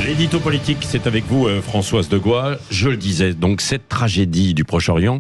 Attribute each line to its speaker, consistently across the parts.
Speaker 1: L'édito politique, c'est avec vous, Françoise de Gois. Je le disais, donc cette tragédie du Proche-Orient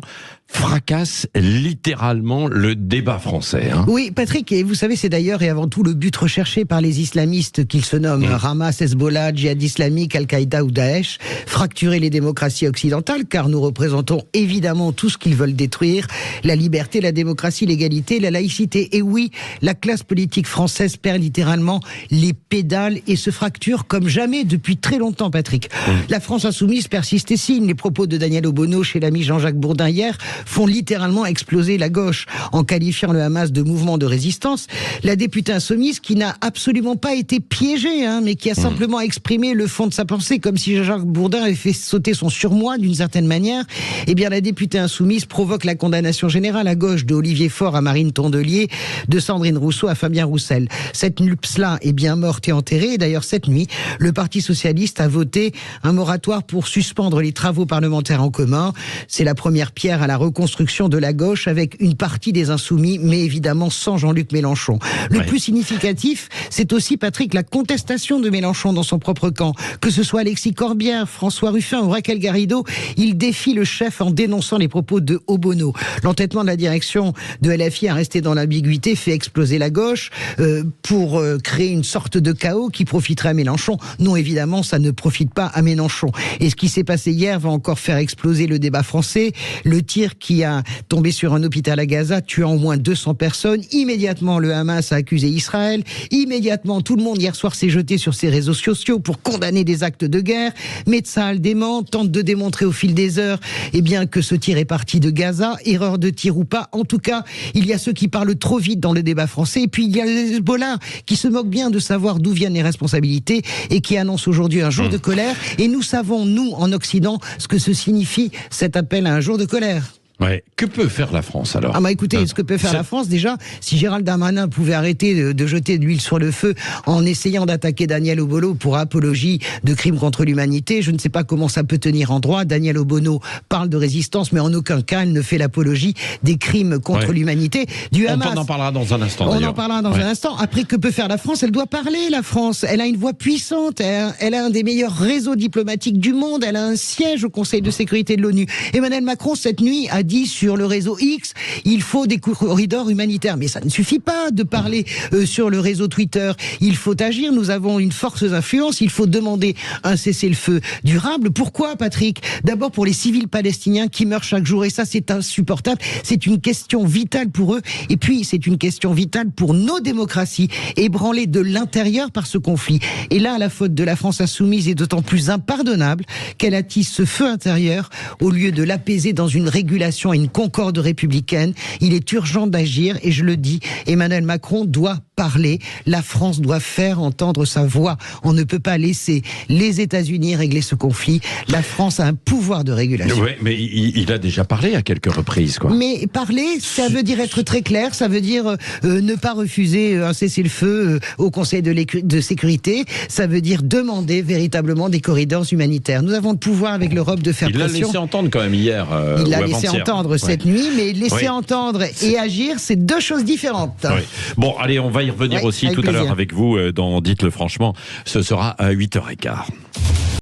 Speaker 1: fracasse littéralement le débat français.
Speaker 2: Oui, Patrick, et vous savez, c'est d'ailleurs et avant tout le but recherché par les islamistes qu'ils se nomment Hamas, Hezbollah, Djihad islamique, Al-Qaïda ou Daesh, fracturer les démocraties occidentales, car nous représentons évidemment tout ce qu'ils veulent détruire, la liberté, la démocratie, l'égalité, la laïcité. Et oui, la classe politique française perd littéralement les pédales et se fracture comme jamais depuis très longtemps, Patrick. La France insoumise persiste et signe. Les propos de Daniel Obono chez l'ami Jean-Jacques Bourdin hier font littéralement exploser la gauche en qualifiant le Hamas de mouvement de résistance. La députée insoumise qui n'a absolument pas été piégée, mais qui a simplement exprimé le fond de sa pensée, comme si Jean-Jacques Bourdin avait fait sauter son surmoi d'une certaine manière. Eh bien, la députée insoumise provoque la condamnation générale à gauche de Olivier Faure à Marine Tondelier, de Sandrine Rousseau à Fabien Roussel. Cette NUPS-là est bien morte et enterrée. Et d'ailleurs, cette nuit, le Parti socialiste a voté un moratoire pour suspendre les travaux parlementaires en commun. C'est la première pierre à la reconstruction de la gauche avec une partie des insoumis, mais évidemment sans Jean-Luc Mélenchon. Le plus significatif, c'est aussi, Patrick, la contestation de Mélenchon dans son propre camp. Que ce soit Alexis Corbière, François Ruffin ou Raquel Garrido, il défie le chef en dénonçant les propos de Obono. L'entêtement de la direction de LFI à rester dans l'ambiguïté fait exploser la gauche pour créer une sorte de chaos qui profiterait à Mélenchon. Non, évidemment, ça ne profite pas à Mélenchon. Et ce qui s'est passé hier va encore faire exploser le débat français. Le tir qui a tombé sur un hôpital à Gaza, tuant au moins 200 personnes. Immédiatement, le Hamas a accusé Israël. Immédiatement, tout le monde hier soir s'est jeté sur ses réseaux sociaux pour condamner des actes de guerre. Metzal dément, tente de démontrer au fil des heures que ce tir est parti de Gaza. Erreur de tir ou pas. En tout cas, il y a ceux qui parlent trop vite dans le débat français. Et puis, il y a les Hezbollah qui se moquent bien de savoir d'où viennent les responsabilités et qui annoncent aujourd'hui un jour de colère. Et nous savons, nous, en Occident, ce que ce signifie cet appel à un jour de colère.
Speaker 1: Ouais. Que peut faire la France alors ?
Speaker 2: Écoutez, ce que peut faire la France, déjà, si Gérald Darmanin pouvait arrêter de jeter de l'huile sur le feu en essayant d'attaquer Daniel Obono pour apologie de crimes contre l'humanité, je ne sais pas comment ça peut tenir en droit. Daniel Obono parle de résistance, mais en aucun cas elle ne fait l'apologie des crimes contre l'humanité du Hamas.
Speaker 1: On en parlera dans un instant.
Speaker 2: On en parlera dans un instant. Après, que peut faire la France ? Elle doit parler, la France. Elle a une voix puissante. Elle a un des meilleurs réseaux diplomatiques du monde. Elle a un siège au Conseil de sécurité de l'ONU. Emmanuel Macron, cette nuit, a dit sur le réseau X, il faut des corridors humanitaires. Mais ça ne suffit pas de parler sur le réseau Twitter. Il faut agir. Nous avons une force d'influence. Il faut demander un cessez-le-feu durable. Pourquoi, Patrick ? D'abord pour les civils palestiniens qui meurent chaque jour. Et ça, c'est insupportable. C'est une question vitale pour eux. Et puis, c'est une question vitale pour nos démocraties, ébranlées de l'intérieur par ce conflit. Et là, la faute de la France insoumise est d'autant plus impardonnable qu'elle attise ce feu intérieur au lieu de l'apaiser dans une régulation et une concorde républicaine. Il est urgent d'agir et je le dis, Emmanuel Macron doit parler. La France doit faire entendre sa voix. On ne peut pas laisser les États-Unis régler ce conflit. La France a un pouvoir de régulation.
Speaker 1: Oui, mais il a déjà parlé à quelques reprises, quoi.
Speaker 2: Mais parler, ça veut dire être très clair. Ça veut dire ne pas refuser un cessez-le-feu au Conseil de sécurité. Ça veut dire demander véritablement des corridors humanitaires. Nous avons le pouvoir avec l'Europe de faire pression.
Speaker 1: Il l'a laissé entendre quand même hier.
Speaker 2: Il l'a laissé entendre cette nuit, mais laisser entendre et agir, c'est deux choses différentes.
Speaker 1: Oui. Bon, allez, on va y revenir aussi tout à l'heure avec vous dans Dites-le franchement. Ce sera à 8h15.